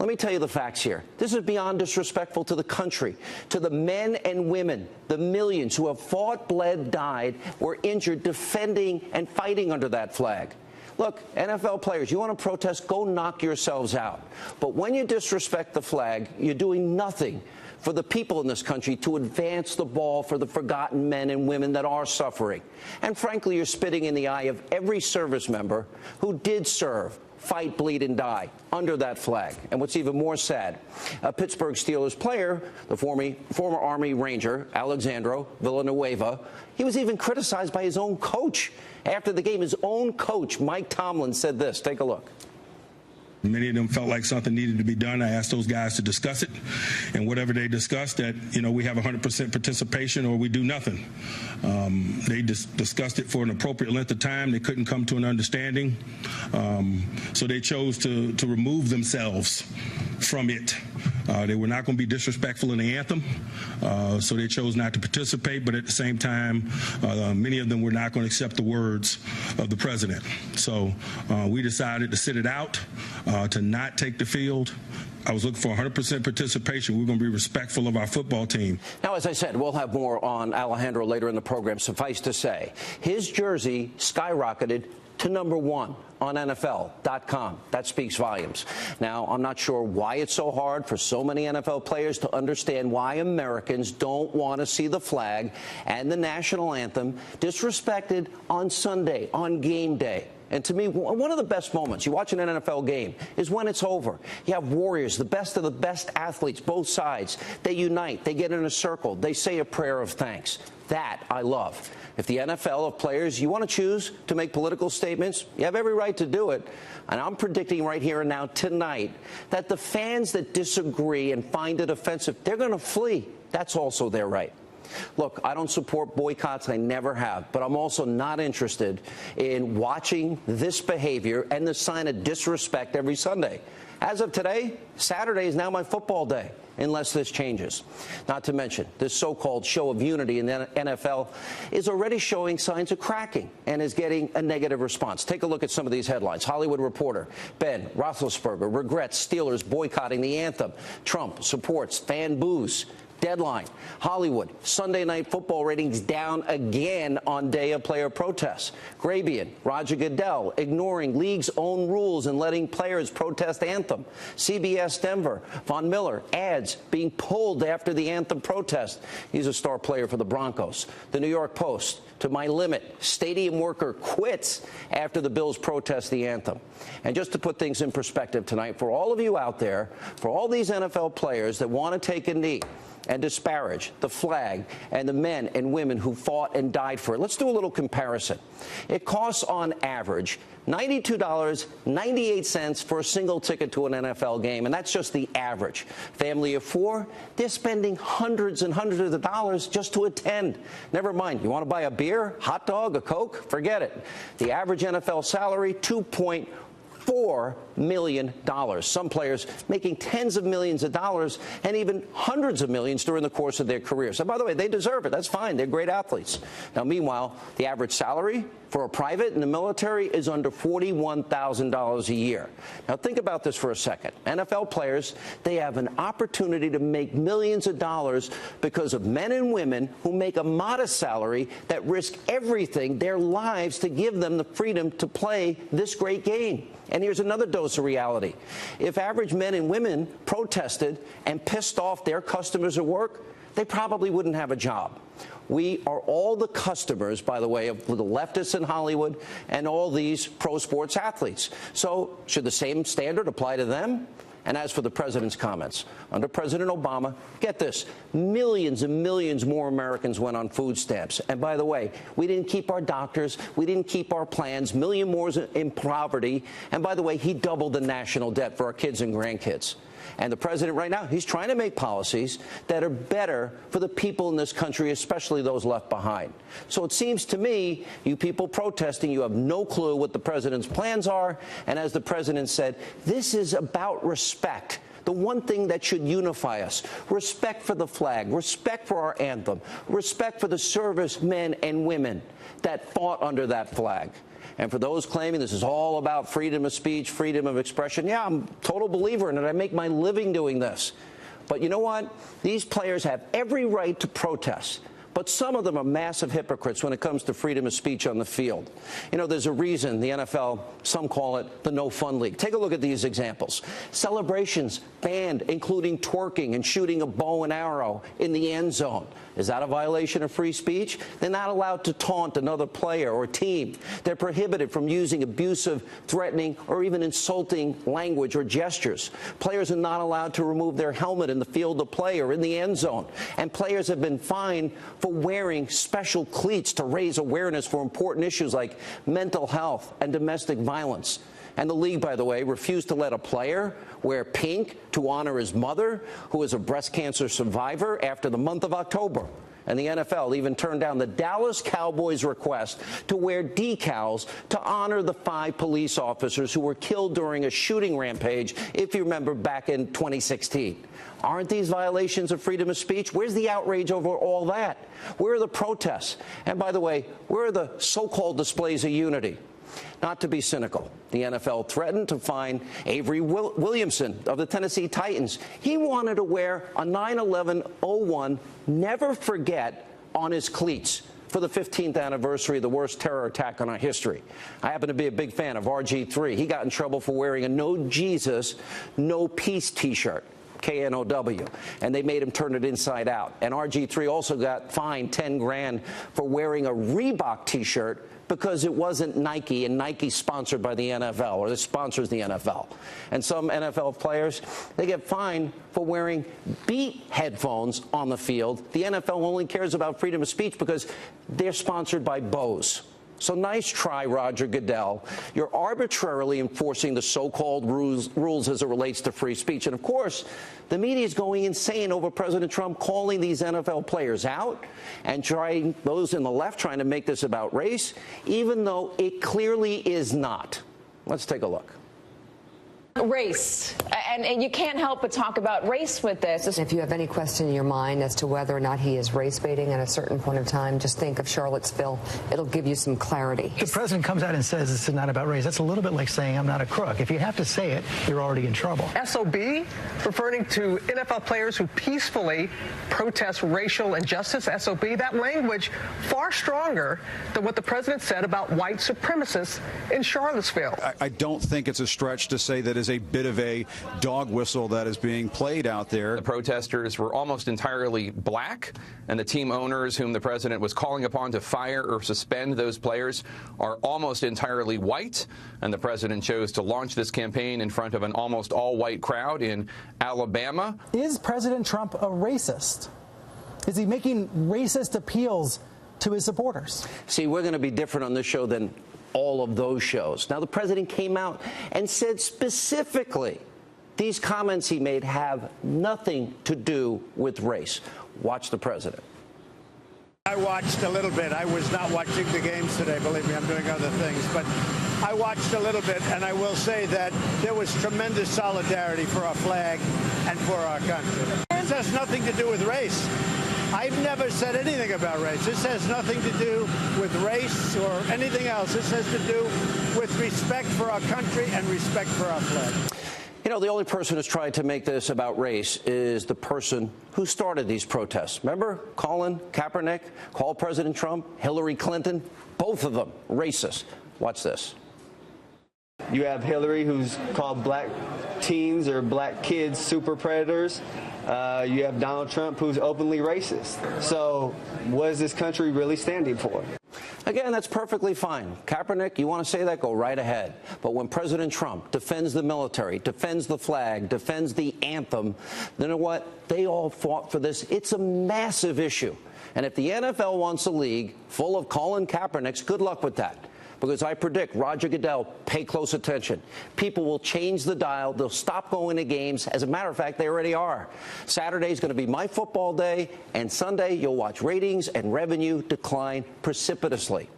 Let me tell you the facts here. This is beyond disrespectful to the country, to the men and women, the millions who have fought, bled, died, or injured defending and fighting under that flag. Look, NFL players, you want to protest, go knock yourselves out. But when you disrespect the flag, you're doing nothing for the people in this country to advance the ball for the forgotten men and women that are suffering. And frankly, you're spitting in the eye of every service member who did serve, fight, bleed, and die under that flag. And what's even more sad, a Pittsburgh Steelers player, the former Army Ranger, Alexandro Villanueva, he was even criticized by his own coach. After the game, his own coach, Mike Tomlin, said this. Take a look. Many of them felt like something needed to be done. I asked those guys to discuss it, and whatever they discussed, that, we have 100% participation or we do nothing. They discussed it for an appropriate length of time. They couldn't come to an understanding, so they chose to remove themselves from it. They were not going to be disrespectful in the anthem, so they chose not to participate. But at the same time, many of them were not going to accept the words of the president. So we decided to sit it out, to not take the field. I was looking for 100% participation. We're going to be respectful of our football team. Now, as I said, we'll have more on Alejandro later in the program. Suffice to say, his jersey skyrocketed to #1 on NFL.com. That speaks volumes. Now, I'm not sure why it's so hard for so many NFL players to understand why Americans don't want to see the flag and the national anthem disrespected on Sunday, on game day. And to me, one of the best moments, you watch an NFL game, is when it's over. You have warriors, the best of the best athletes, both sides. They unite. They get in a circle. They say a prayer of thanks. That I love. If the NFL of players, you want to choose to make political statements, you have every right to do it. And I'm predicting right here and now tonight that the fans that disagree and find it offensive, they're going to flee. That's also their right. Look, I don't support boycotts. I never have. But I'm also not interested in watching this behavior and the sign of disrespect every Sunday. As of today, Saturday is now my football day, unless this changes. Not to mention, this so-called show of unity in the NFL is already showing signs of cracking and is getting a negative response. Take a look at some of these headlines. Hollywood Reporter, Ben Roethlisberger regrets Steelers boycotting the anthem. Trump supports fan boos. Deadline, Hollywood, Sunday Night Football ratings down again on day of player protests. Grabian, Roger Goodell ignoring league's own rules and letting players protest anthem. CBS Denver, Von Miller, ads being pulled after the anthem protest. He's a star player for the Broncos. The New York Post, to my limit, stadium worker quits after the Bills protest the anthem. And just to put things in perspective tonight, for all of you out there, for all these NFL players that want to take a knee and disparage the flag and the men and women who fought and died for it. Let's do a little comparison. It costs on average $92.98 for a single ticket to an NFL game, and that's just the average. Family of four, they're spending hundreds and hundreds of dollars just to attend. Never mind, you want to buy a beer, hot dog, a Coke? Forget it. The average NFL salary, $2.4 million. Some players making tens of millions of dollars and even hundreds of millions during the course of their careers. And by the way, they deserve it. That's fine. They're great athletes. Now, meanwhile, the average salary for a private in the military is under $41,000 a year. Now, think about this for a second. NFL players, they have an opportunity to make millions of dollars because of men and women who make a modest salary that risk everything, their lives, to give them the freedom to play this great game. And here's another dose of reality. If average men and women protested and pissed off their customers at work, they probably wouldn't have a job. We are all the customers, by the way, of the leftists in Hollywood and all these pro sports athletes. So should the same standard apply to them? And as for the president's comments, under President Obama, get this, millions and millions more Americans went on food stamps. And by the way, we didn't keep our doctors, we didn't keep our plans, million more in poverty. And by the way, he doubled the national debt for our kids and grandkids. And the president right now, he's trying to make policies that are better for the people in this country, especially those left behind. So it seems to me, you people protesting, you have no clue what the president's plans are. And as the president said, this is about respect. The one thing that should unify us, respect for the flag, respect for our anthem, respect for the servicemen and women that fought under that flag. And for those claiming this is all about freedom of speech, freedom of expression, yeah, I'm a total believer in it. I make my living doing this. But you know what? These players have every right to protest. But some of them are massive hypocrites when it comes to freedom of speech on the field. You know, there's a reason the NFL, some call it the no fun league. Take a look at these examples. Celebrations banned, including twerking and shooting a bow and arrow in the end zone. Is that a violation of free speech? They're not allowed to taunt another player or team. They're prohibited from using abusive, threatening, or even insulting language or gestures. Players are not allowed to remove their helmet in the field of play or in the end zone. And players have been fined for wearing special cleats to raise awareness for important issues like mental health and domestic violence. And the league, by the way, refused to let a player wear pink to honor his mother, who is a breast cancer survivor, after the month of October. And the NFL even turned down the Dallas Cowboys' request to wear decals to honor the 5 police officers who were killed during a shooting rampage, if you remember, back in 2016. Aren't these violations of freedom of speech? Where's the outrage over all that? Where are the protests? And by the way, where are the so-called displays of unity? Not to be cynical, the NFL threatened to fine Avery Williamson of the Tennessee Titans. He wanted to wear a 9/11/01 Never Forget on his cleats for the 15th anniversary of the worst terror attack in our history. I happen to be a big fan of RG3. He got in trouble for wearing a No Jesus, No Peace T-shirt. KNOW, and they made him turn it inside out. And RG3 also got fined $10 grand for wearing a Reebok T-shirt because it wasn't Nike, and Nike's sponsored by the NFL, or it sponsors the NFL. And some NFL players, they get fined for wearing Beat headphones on the field. The NFL only cares about freedom of speech because they're sponsored by Bose. So nice try, Roger Goodell. You're arbitrarily enforcing the so-called rules as it relates to free speech. And, of course, the media is going insane over President Trump calling these NFL players out and trying, those in the left trying to make this about race, even though it clearly is not. Let's take a look. Race, and you can't help but talk about race with this. If you have any question in your mind as to whether or not he is race baiting at a certain point of time, just think of Charlottesville. It'll give you some clarity. The president comes out and says this is not about race. That's a little bit like saying I'm not a crook. If you have to say it, you're already in trouble. SOB, referring to NFL players who peacefully protest racial injustice, SOB, that language far stronger than what the president said about white supremacists in Charlottesville. I don't think it's a stretch to say that is a bit of a dog whistle that is being played out there. The protesters were almost entirely black, and the team owners whom the president was calling upon to fire or suspend those players are almost entirely white, and the president chose to launch this campaign in front of an almost all-white crowd in Alabama. Is President Trump a racist? Is he making racist appeals to his supporters? See, we're going to be different on this show than all of those shows. Now, the president came out and said specifically these comments he made have nothing to do with race. Watch the president. I watched a little bit. I was not watching the games today. Believe me, I'm doing other things. But I watched a little bit, and I will say that there was tremendous solidarity for our flag and for our country. This has nothing to do with race. I've never said anything about race. This has nothing to do with race or anything else. This has to do with respect for our country and respect for our flag. You know, the only person who's tried to make this about race is the person who started these protests. Remember Colin Kaepernick called President Trump, Hillary Clinton, both of them racist. Watch this. You have Hillary, who's called black teens or black kids super predators. You have Donald Trump, who's openly racist. So what is this country really standing for? Again, that's perfectly fine. Kaepernick, you want to say that, go right ahead. But when President Trump defends the military, defends the flag, defends the anthem, you know what? They all fought for this. It's a massive issue. And if the NFL wants a league full of Colin Kaepernicks, good luck with that. Because I predict, Roger Goodell, pay close attention. People will change the dial. They'll stop going to games. As a matter of fact, they already are. Saturday is going to be my football day, and Sunday you'll watch ratings and revenue decline precipitously.